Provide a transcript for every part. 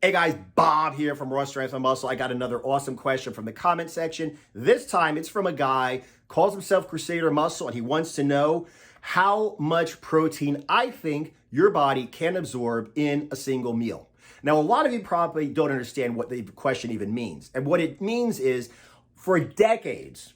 Hey guys, Bob here from Raw Strength and Muscle. I got another awesome question from the comment section. This time it's from a guy, calls himself Crusader Muscle, and he wants to know how much protein I think your body can absorb in a single meal. Now, a lot of you probably don't understand what the question even means. And what it means is, for decades,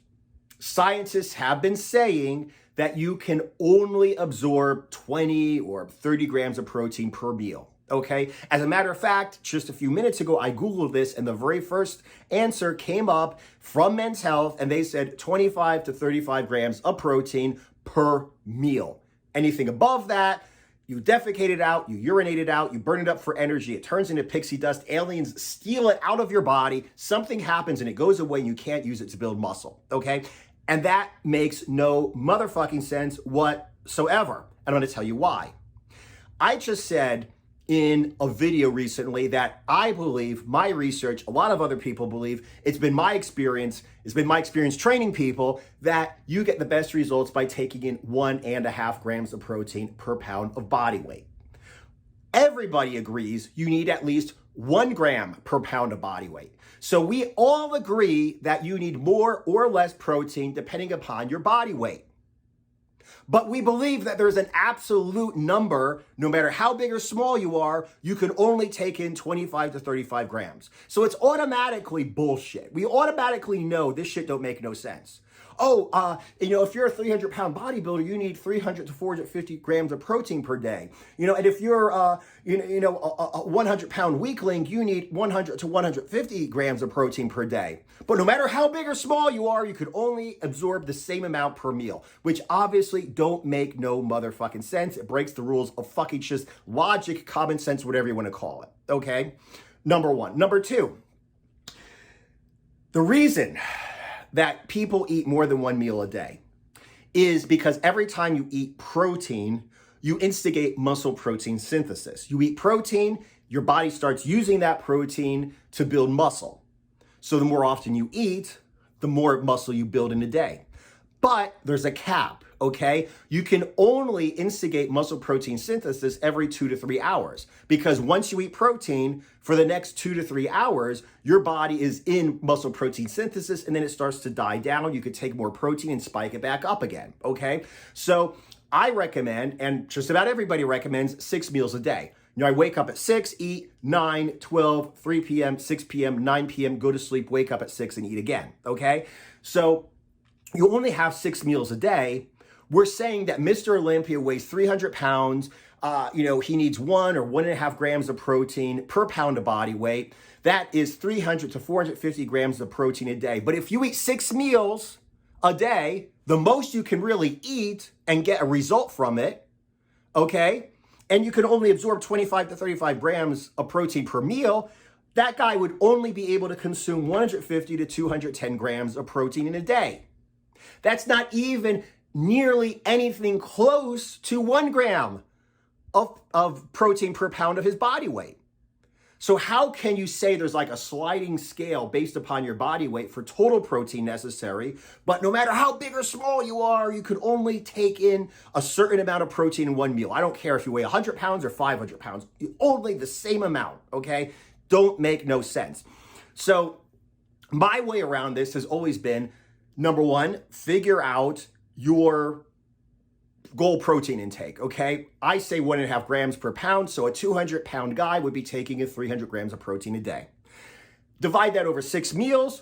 scientists have been saying that you can only absorb 20 or 30 grams of protein per meal. Okay. As a matter of fact, just a few minutes ago, I Googled this and the very first answer came up from Men's Health and they said 25 to 35 grams of protein per meal. Anything above that, you defecate it out, you urinate it out, you burn it up for energy, it turns into pixie dust, aliens steal it out of your body, something happens and it goes away and you can't use it to build muscle. Okay. And that makes no motherfucking sense whatsoever. And I'm going to tell you why. I just said in a video recently that I believe, my research, a lot of other people believe, it's been my experience training people, that you get the best results by taking in 1.5 grams of protein per pound of body weight. Everybody agrees you need at least 1 gram per pound of body weight. So we all agree that you need more or less protein depending upon your body weight. But we believe that there's an absolute number, no matter how big or small you are, you can only take in 25 to 35 grams. So it's automatically bullshit. We automatically know this shit don't make no sense. If you're a 300-pound bodybuilder, you need 300 to 450 grams of protein per day. And if you're, a 100-pound weakling, you need 100 to 150 grams of protein per day. But no matter how big or small you are, you could only absorb the same amount per meal, which obviously don't make no motherfucking sense. It breaks the rules of fucking just logic, common sense, whatever you want to call it. Okay? Number one. Number two, the reason that people eat more than one meal a day is because every time you eat protein, you instigate muscle protein synthesis. You eat protein, your body starts using that protein to build muscle. So the more often you eat, the more muscle you build in a day. But there's a cap, okay? You can only instigate muscle protein synthesis every 2 to 3 hours, because once you eat protein, for the next 2 to 3 hours, your body is in muscle protein synthesis and then it starts to die down. You could take more protein and spike it back up again, okay? So I recommend, and just about everybody recommends, 6 meals a day. I wake up at 6, eat 9, 12, 3 p.m., 6 p.m., 9 p.m., go to sleep, wake up at 6 and eat again, okay? So you only have 6 meals a day. We're saying that Mr. Olympia weighs 300 pounds. He needs 1 or 1.5 grams of protein per pound of body weight. That is 300 to 450 grams of protein a day. But if you eat 6 meals a day, the most you can really eat and get a result from it, okay? And you can only absorb 25 to 35 grams of protein per meal, that guy would only be able to consume 150 to 210 grams of protein in a day. That's not even nearly anything close to 1 gram of protein per pound of his body weight. So how can you say there's like a sliding scale based upon your body weight for total protein necessary, but no matter how big or small you are, you could only take in a certain amount of protein in 1 meal? I don't care if you weigh 100 pounds or 500 pounds, only the same amount, okay? Don't make no sense. So my way around this has always been, number one, figure out your goal protein intake, okay? I say 1.5 grams per pound, so a 200-pound guy would be taking in 300 grams of protein a day. Divide that over 6 meals,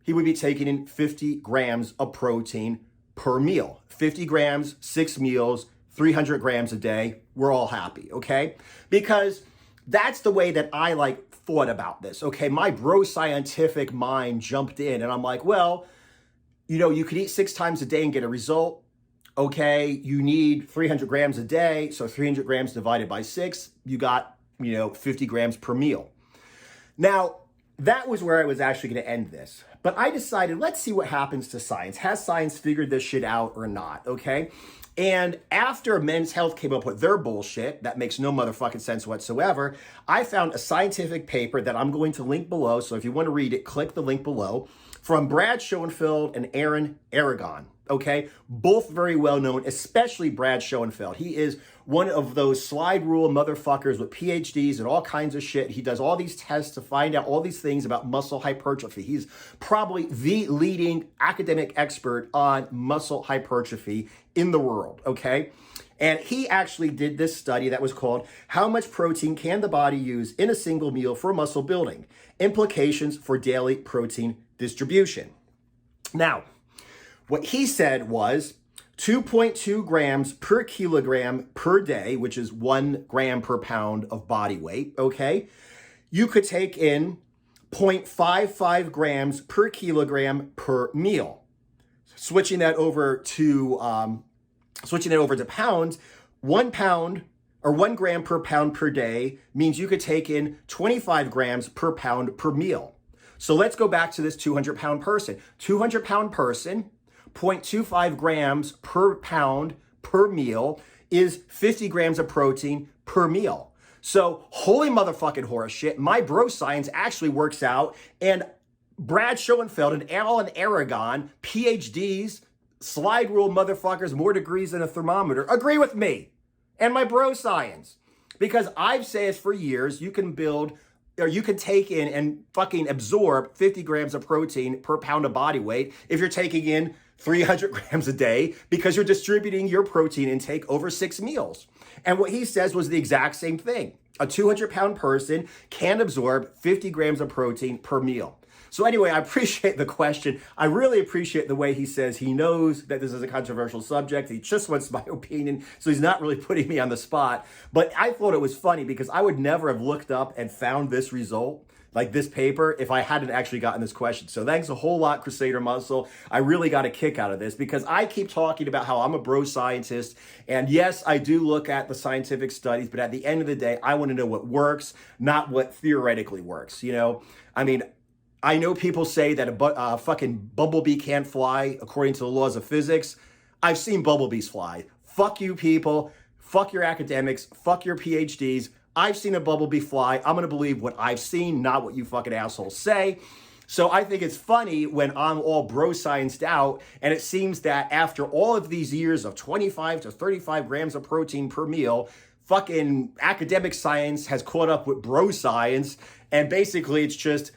he would be taking in 50 grams of protein per meal. 50 grams, 6 meals, 300 grams a day, we're all happy, okay? Because that's the way that I thought about this, okay? My bro scientific mind jumped in and I'm like, well, you could eat 6 times a day and get a result. Okay, you need 300 grams a day, so 300 grams divided by 6, you got, 50 grams per meal. Now, that was where I was actually going to end this. But I decided, let's see what happens to science. Has science figured this shit out or not, okay? And after Men's Health came up with their bullshit, that makes no motherfucking sense whatsoever, I found a scientific paper that I'm going to link below. So if you want to read it, click the link below, from Brad Schoenfeld and Aaron Aragon. Okay, both very well known, especially Brad Schoenfeld. He is one of those slide rule motherfuckers with PhDs and all kinds of shit. He does all these tests to find out all these things about muscle hypertrophy. He's probably the leading academic expert on muscle hypertrophy in the world, okay? And he actually did this study that was called How Much Protein Can the Body Use in a Single Meal for Muscle Building? Implications for Daily Protein Distribution. Now, what he said was 2.2 grams per kilogram per day, which is 1 gram per pound of body weight, okay? You could take in 0.55 grams per kilogram per meal. Switching that over to pounds, 1 pound or 1 gram per pound per day means you could take in 25 grams per pound per meal. So let's go back to this 200-pound person. 200-pound person, 0.25 grams per pound per meal is 50 grams of protein per meal. So holy motherfucking horse shit, my bro science actually works out, and Brad Schoenfeld and Alan Aragon, PhDs, slide rule motherfuckers, more degrees than a thermometer, agree with me and my bro science. Because I've said for years, you can build, or you can take in and fucking absorb 50 grams of protein per pound of body weight if you're taking in 300 grams a day, because you're distributing your protein intake over 6 meals. And what he says was the exact same thing. A 200-pound person can absorb 50 grams of protein per meal. So anyway, I appreciate the question. I really appreciate the way he says he knows that this is a controversial subject. He just wants my opinion, so he's not really putting me on the spot. But I thought it was funny because I would never have looked up and found this result, like this paper, if I hadn't actually gotten this question. So thanks a whole lot, Crusader Muscle. I really got a kick out of this because I keep talking about how I'm a bro scientist. And yes, I do look at the scientific studies, but at the end of the day, I want to know what works, not what theoretically works. You know, I mean, I know people say that a fucking bumblebee can't fly according to the laws of physics. I've seen bumblebees fly. Fuck you people. Fuck your academics. Fuck your PhDs. I've seen a bumblebee fly. I'm going to believe what I've seen, not what you fucking assholes say. So I think it's funny when I'm all bro scienced out, and it seems that after all of these years of 25 to 35 grams of protein per meal, fucking academic science has caught up with bro science, and basically it's just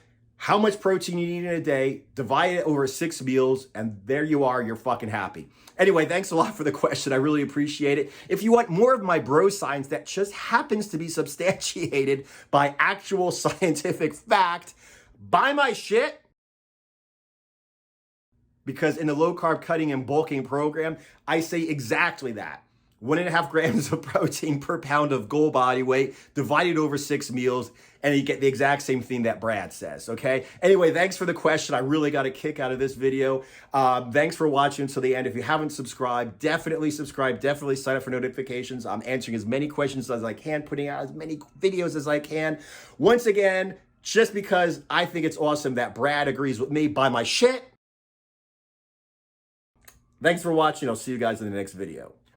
how much protein you need in a day, divide it over 6 meals, and there you are, you're fucking happy. Anyway, thanks a lot for the question. I really appreciate it. If you want more of my bro science that just happens to be substantiated by actual scientific fact, buy my shit. Because in the low carb cutting and bulking program, I say exactly that. 1.5 grams of protein per pound of goal body weight divided over 6 meals, and you get the exact same thing that Brad says, okay? Anyway, thanks for the question. I really got a kick out of this video. Thanks for watching until the end. If you haven't subscribed, definitely subscribe. Definitely sign up for notifications. I'm answering as many questions as I can, putting out as many videos as I can. Once again, just because I think it's awesome that Brad agrees with me, buy my shit. Thanks for watching. I'll see you guys in the next video.